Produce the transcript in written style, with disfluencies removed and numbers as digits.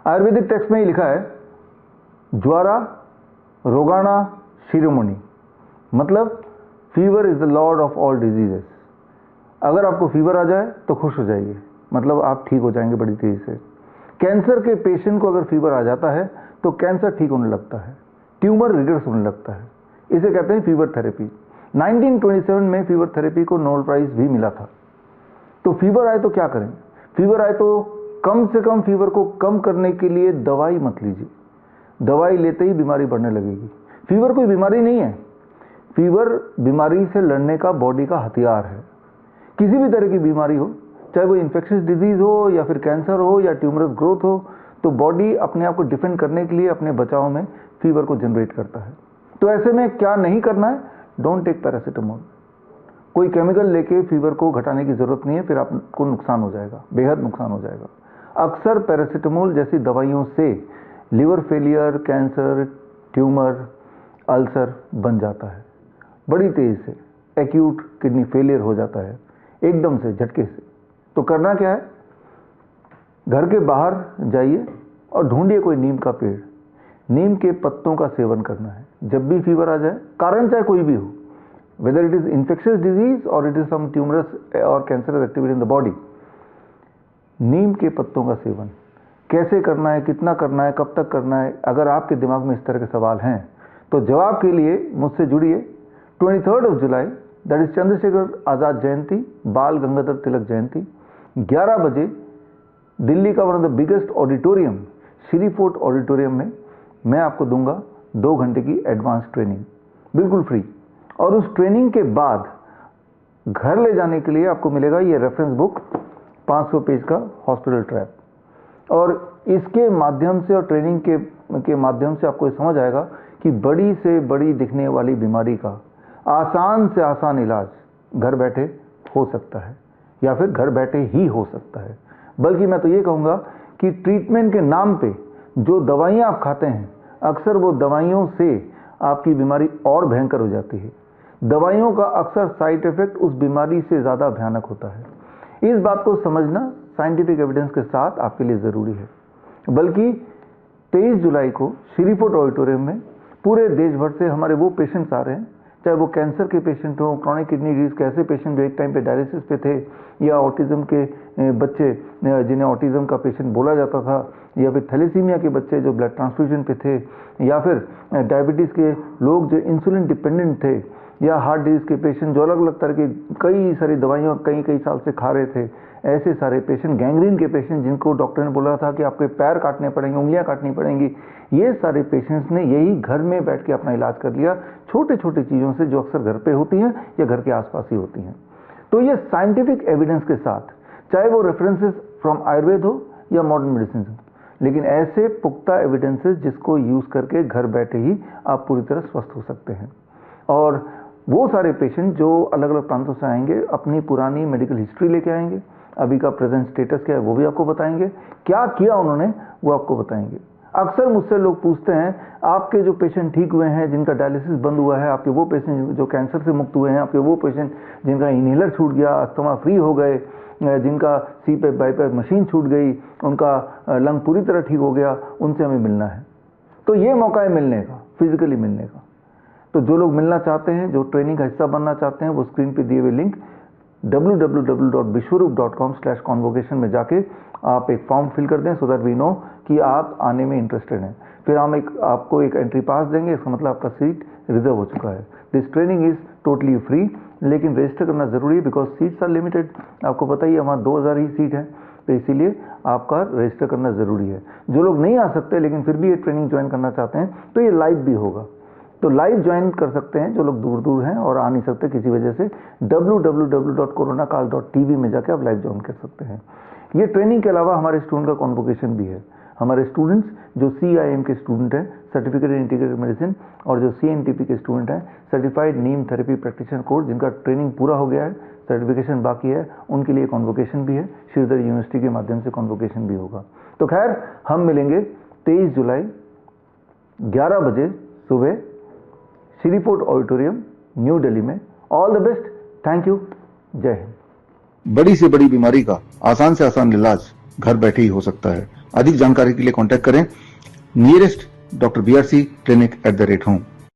Ayurvedic text में ही लिखा है ज्वारा रोगाणा शिरोमणि, मतलब fever is the Lord of all diseases. अगर आपको फीवर आ जाए तो खुश हो जाइए, मतलब आप ठीक हो जाएंगे बड़ी तेजी से। कैंसर के पेशेंट को अगर फीवर आ जाता है तो कैंसर ठीक होने लगता है, ट्यूमर रिग्रेस होने लगता है। इसे कहते हैं फीवर थेरेपी। 1927 में फीवर थेरेपी को नोबेल प्राइज भी मिला था। तो फीवर आए तो क्या करें? फीवर आए तो कम से कम फीवर को कम करने के लिए दवाई मत लीजिए। दवाई लेते ही बीमारी बढ़ने लगेगी। फीवर कोई बीमारी नहीं है, फीवर बीमारी से लड़ने का बॉडी का हथियार है। किसी भी तरह की बीमारी हो, चाहे वो इन्फेक्शियस डिजीज हो या फिर कैंसर हो या ट्यूमरस ग्रोथ हो, तो बॉडी अपने आप को डिफेंड करने के लिए अपने बचाव में फीवर को जनरेट करता है। तो ऐसे में क्या नहीं करना है? Don't take paracetamol. कोई केमिकल लेके फीवर को घटाने की जरूरत नहीं है, फिर आपको नुकसान हो जाएगा, बेहद नुकसान हो जाएगा। अक्सर पैरासीटामोल जैसी दवाइयों से liver failure, cancer, tumour, ulcer बन जाता है बड़ी तेजी से। एक्यूट किडनी फेलियर हो जाता है एकदम से, झटके से। तो करना क्या है? घर के बाहर जाइए और ढूंढिए कोई नीम का पेड़, नीम के पत्तों का सेवन करना है जब भी फीवर आ जाए, कारण चाहे कोई भी हो, whether it is infectious disease और इट इज सम ट्यूमरस और cancerous activity in the body. नीम के पत्तों का सेवन कैसे करना है, कितना करना है, कब तक करना है? अगर आपके दिमाग में इस तरह के सवाल हैं तो जवाब के लिए मुझसे जुड़िए। 23 जुलाई, दैट इज चंद्रशेखर आजाद जयंती, बाल गंगाधर तिलक जयंती, 11 बजे दिल्ली का one of the biggest auditorium, Shri Fort auditorium में मैं आपको दूंगा 2 घंटे की एडवांस ट्रेनिंग, बिल्कुल फ्री। और उस ट्रेनिंग के बाद घर ले जाने के लिए आपको मिलेगा ये रेफरेंस बुक, 500 पेज का हॉस्पिटल ट्रैप। और इसके माध्यम से और ट्रेनिंग के माध्यम से आपको समझ आएगा कि बड़ी से बड़ी दिखने वाली बीमारी का आसान से आसान इलाज घर बैठे हो सकता है, या फिर घर बैठे ही हो सकता है। बल्कि मैं तो ये कहूँगा कि ट्रीटमेंट के नाम पे जो दवाइयाँ आप खाते हैं, अक्सर वो दवाइयों से आपकी बीमारी और भयंकर हो जाती है। दवाइयों का अक्सर साइड इफेक्ट उस बीमारी से ज़्यादा भयानक होता है। इस बात को समझना साइंटिफिक एविडेंस के साथ आपके लिए ज़रूरी है। बल्कि 23 जुलाई को श्री फोर्ट ऑडिटोरियम में पूरे देश भर से हमारे वो पेशेंट्स आ रहे हैं, चाहे वो कैंसर के पेशेंट हो, क्रॉनिक किडनी डिजीज के ऐसे पेशेंट जो एक टाइम पे डायलिसिस पे थे, या ऑटिज्म के बच्चे जिन्हें ऑटिज्म का पेशेंट बोला जाता था, या फिर थैलेसीमिया के बच्चे जो ब्लड ट्रांसफ्यूजन पे थे, या फिर डायबिटीज़ के लोग जो इंसुलिन डिपेंडेंट थे, या हार्ट डिजीज के पेशेंट जो अलग अलग तरह के कई सारी दवाइयाँ कई साल से खा रहे थे, ऐसे सारे पेशेंट, गैंग्रीन के पेशेंट जिनको डॉक्टर ने बोला था कि आपके पैर काटने पड़ेंगे, उंगलियां काटनी पड़ेंगी, ये सारे पेशेंट्स ने यही घर में बैठ के अपना इलाज कर लिया, छोटे छोटे चीज़ों से जो अक्सर घर पे होती हैं या घर के आसपास ही होती हैं। तो ये साइंटिफिक एविडेंस के साथ, चाहे वो रेफरेंसेस फ्रॉम आयुर्वेद हो या मॉडर्न मेडिसिन हो, लेकिन ऐसे पुख्ता एविडेंसेस जिसको यूज़ करके घर बैठे ही आप पूरी तरह स्वस्थ हो सकते हैं। और वो सारे पेशेंट जो अलग अलग प्रांतों से आएंगे, अपनी पुरानी मेडिकल हिस्ट्री लेके आएंगे, अभी का प्रेजेंट स्टेटस क्या है वो भी आपको बताएंगे, क्या किया उन्होंने वो आपको बताएंगे। अक्सर मुझसे लोग पूछते हैं, आपके जो पेशेंट ठीक हुए हैं, जिनका डायलिसिस बंद हुआ है, आपके वो पेशेंट जो कैंसर से मुक्त हुए हैं, आपके वो पेशेंट जिनका इनहेलर छूट गया, अस्थमा फ्री हो गए, जिनका सीपैप बाईपैप मशीन छूट गई, उनका लंग पूरी तरह ठीक हो गया, उनसे हमें मिलना है। तो ये मौका है मिलने का, फिजिकली मिलने का। तो जो लोग मिलना चाहते हैं, जो ट्रेनिंग का हिस्सा बनना चाहते हैं, वो स्क्रीन पे दिए हुए लिंक www.bishwarup.com/convocation में जाके आप एक फॉर्म फिल कर दें, सो दैट वी नो कि आप आने में इंटरेस्टेड हैं। फिर हम आपको एक एंट्री पास देंगे, इसका मतलब आपका सीट रिजर्व हो चुका है। This training is totally free, लेकिन रजिस्टर करना जरूरी है, बिकॉज सीट्स आर लिमिटेड। आपको पता ही है, वहाँ 2000 ही सीट है, तो इसीलिए आपका रजिस्टर करना जरूरी है। जो लोग नहीं आ सकते लेकिन फिर भी ये ट्रेनिंग ज्वाइन करना चाहते हैं, तो ये लाइव भी होगा, तो लाइव ज्वाइन कर सकते हैं जो लोग दूर दूर हैं और आ नहीं सकते किसी वजह से। www.coronacall.tv में जाके आप लाइव ज्वाइन कर सकते हैं। ये ट्रेनिंग के अलावा हमारे स्टूडेंट का कॉन्वोकेशन भी है। हमारे स्टूडेंट्स जो CIM के स्टूडेंट हैं, सर्टिफिकेट इन इंटीग्रेटेड मेडिसिन, और जो CNTP के स्टूडेंट हैं, सर्टिफाइड नीम थेरेपी प्रैक्टिशनर कोर्स, जिनका ट्रेनिंग पूरा हो गया है, सर्टिफिकेशन बाकी है, उनके लिए कॉन्वोकेशन भी है। श्रीधर यूनिवर्सिटी के माध्यम से कॉन्वोकेशन भी होगा। तो खैर, हम मिलेंगे 23 जुलाई 11 बजे सुबह Siri Fort auditorium, New Delhi में। All the best, thank you, जय हिंद। बड़ी से बड़ी बीमारी का आसान से आसान इलाज घर बैठे ही हो सकता है। अधिक जानकारी के लिए कॉन्टैक्ट करें nearest doctor BRC clinic @home।